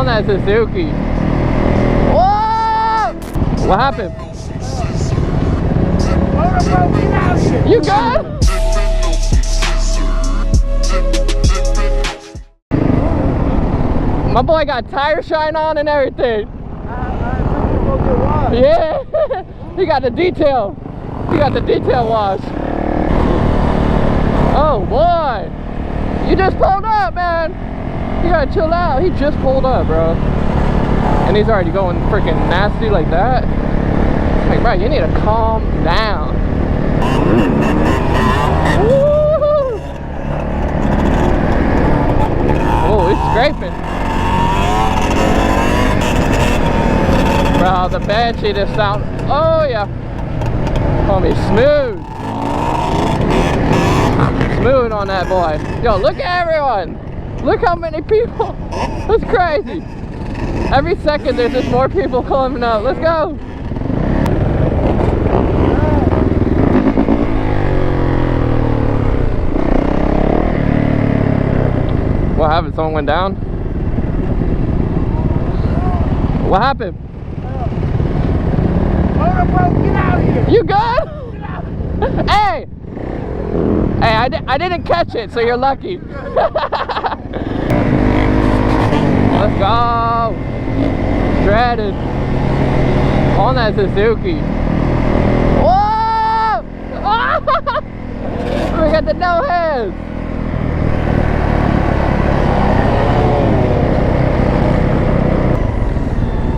that Suzuki. Whoa! What happened? You good? My boy got tire shine on and everything. Yeah, he got the detail. He got the detail wash. Oh boy, you just pulled up, man. You gotta chill out. He just pulled up, bro, and he's already going freaking nasty like that. Like, bro, you need to calm down. Woo! Oh, he's scraping. Bro, the Banshee just sound. Oh yeah. Homie, smooth. Smooth on that boy. Yo, look at everyone. Look how many people. That's crazy. Every second there's just more people coming up. Let's go. What happened? Someone went down? What happened? MotoBroo, get out of here! You good? Hey! Hey, I didn't catch it, so you're lucky. Let's go! Shredded. On that Suzuki. Whoa! We got the no hands.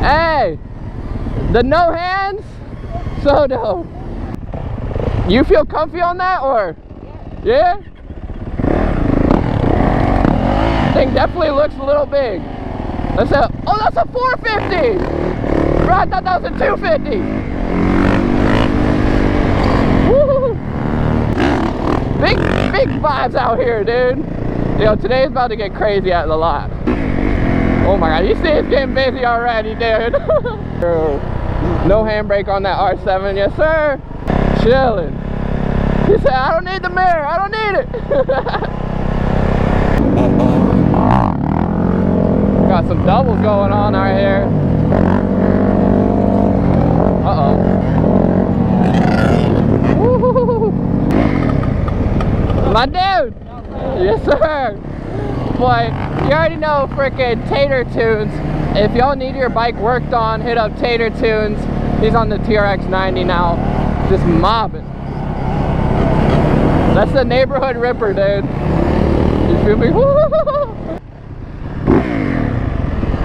Hey! The no hands? So dope. You feel comfy on that, or? Yeah? Thing definitely looks a little big. That's a 450! Bro, I thought that was a 250. Woo! Big vibes out here, dude. Yo, today's about to get crazy at the lot. Oh my god, you see it's getting busy already, dude. No handbrake on that R7, yes sir. Chilling. He said, I don't need the mirror, I don't need it. Got some doubles going on right here. Uh-oh. My dude! Yes sir! Boy, you already know frickin' Tater Tunes. If y'all need your bike worked on, hit up Tater Tunes. He's on the TRX 90 now. Just mobbing. That's the neighborhood ripper, dude. You feel me?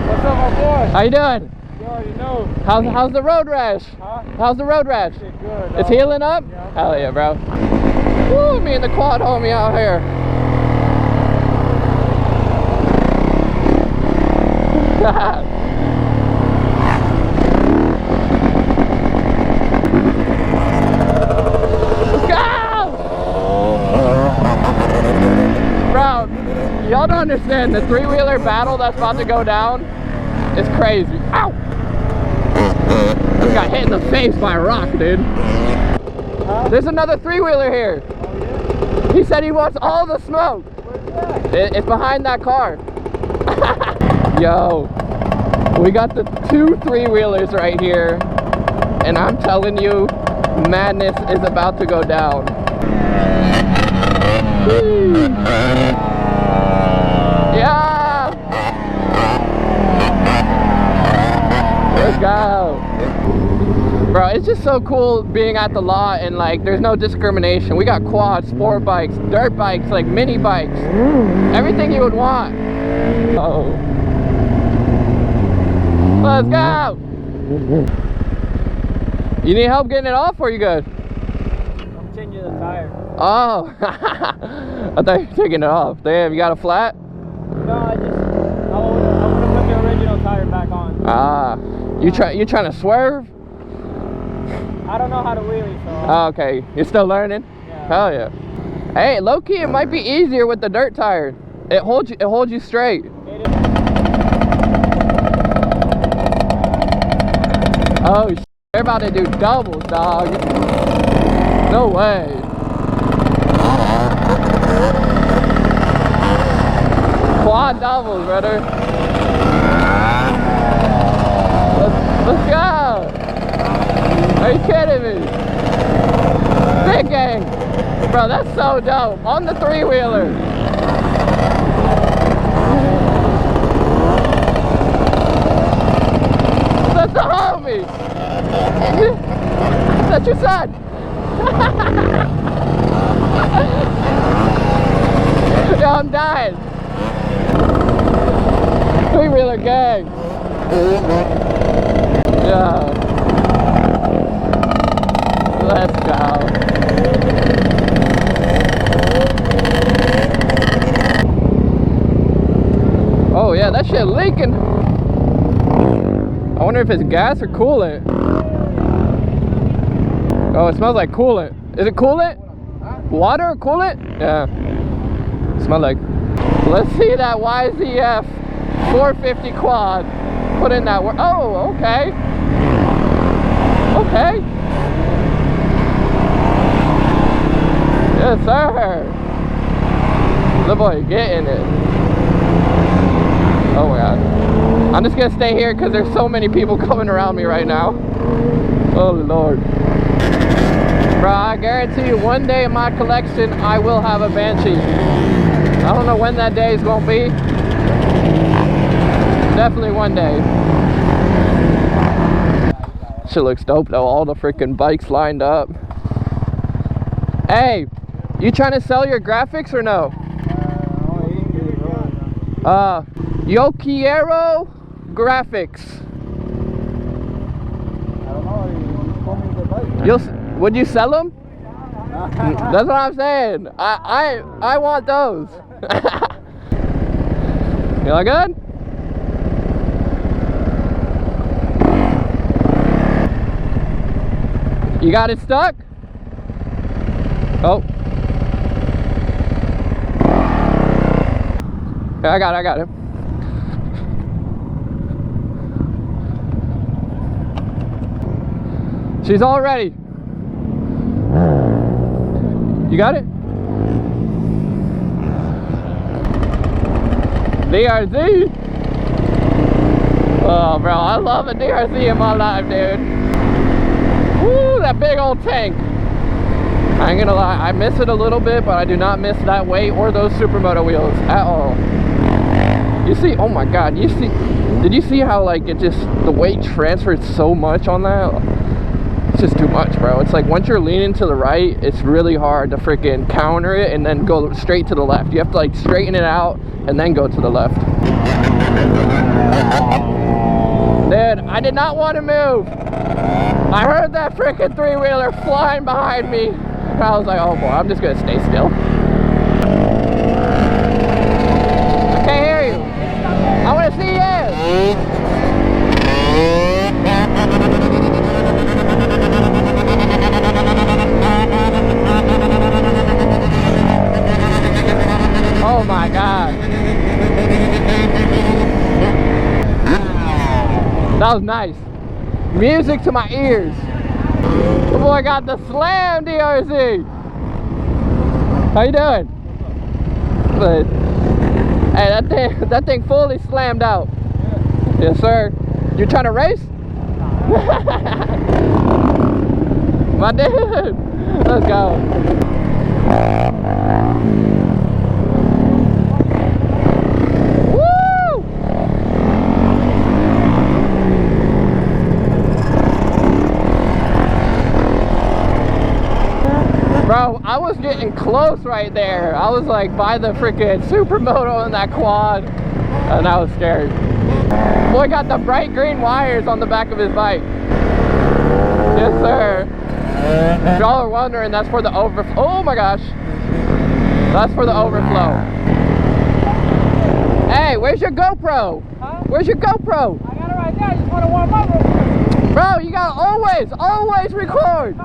What's up, my boy? How you doing? You already know. How's the road rash? Huh? How's the road rash? Shit good. It's healing up? Yeah. Hell yeah, bro. Woo, me and the quad homie out here. Let's go! Bro, y'all don't understand the three-wheeler battle that's about to go down is crazy. Ow! Just got hit in the face by a rock, dude. Huh? There's another three-wheeler here. Oh, yeah? He said he wants all the smoke. Where's that? It's behind that car. Yo, we got the two three-wheelers right here, and I'm telling you, madness is about to go down. Whee. Yeah! Let's go. Bro, it's just so cool being at the lot and like there's no discrimination. We got quads, sport bikes, dirt bikes, like mini bikes. Everything you would want. Uh-oh. Let's go! You need help getting it off or you good? I'm changing the tire. Oh, I thought you were taking it off. Damn, you got a flat? No, I want to put the original tire back on. Ah, you trying to swerve? I don't know how to wheelie, so. Oh, okay, you're still learning? Yeah. Hell yeah. Hey, low key, it might be easier with the dirt tire. It holds you straight. It is. Oh, they're about to do doubles, dog. No way. Quad doubles, brother. Let's go! Are you kidding me? Big gang! Bro, that's so dope. On the three-wheeler. That's the homie! Is that your son? Yo, I'm dying. Three-wheeler gang. Yeah. Let's go. Oh yeah, that shit leaking. I wonder if it's gas or coolant. Oh, it smells like coolant. Is it coolant? Water or coolant? Yeah. Smell like. Let's see that YZF 450 quad. Put in that word. Oh, okay. Okay. Yes, sir. The boy getting it. Oh my god. I'm just gonna stay here because there's so many people coming around me right now. Oh lord. Bro, I guarantee you one day in my collection I will have a Banshee. I don't know when that day is gonna be. Definitely one day. Shit looks dope though, all the freaking bikes lined up. Hey, you trying to sell your graphics or no? Yo quiero graphics. I don't know. Would you sell them? That's what I'm saying. I want those. You look good? You got it stuck? Oh. Yeah, I got it. She's all ready. You got it? DRZ? Oh, bro, I love a DRZ in my life, dude. Woo, that big old tank. I ain't gonna lie, I miss it a little bit, but I do not miss that weight or those Supermoto wheels at all. You see, oh my god, did you see how like it just, the weight transferred so much on that? It's just too much, bro. It's like once you're leaning to the right, it's really hard to freaking counter it and then go straight to the left. You have to like straighten it out and then go to the left. Dude, I did not want to move. I heard that freaking three-wheeler flying behind me. I was like, oh boy, I'm just gonna stay still. I can't hear you. I want to see you. Oh my god. That was nice. Music to my ears. The boy got the slam DRZ. How you doing? But hey, that thing fully slammed out. Yes sir. You trying to race? My dude. Let's go. Bro, I was getting close right there. I was like by the freaking Supermoto in that quad, and I was scared. Boy got the bright green wires on the back of his bike. Yes, sir. If y'all are wondering, that's for the overflow. Oh my gosh. That's for the overflow. Hey, where's your GoPro? Huh? Where's your GoPro? I got it right there. I just want to warm up. Bro, you gotta always record.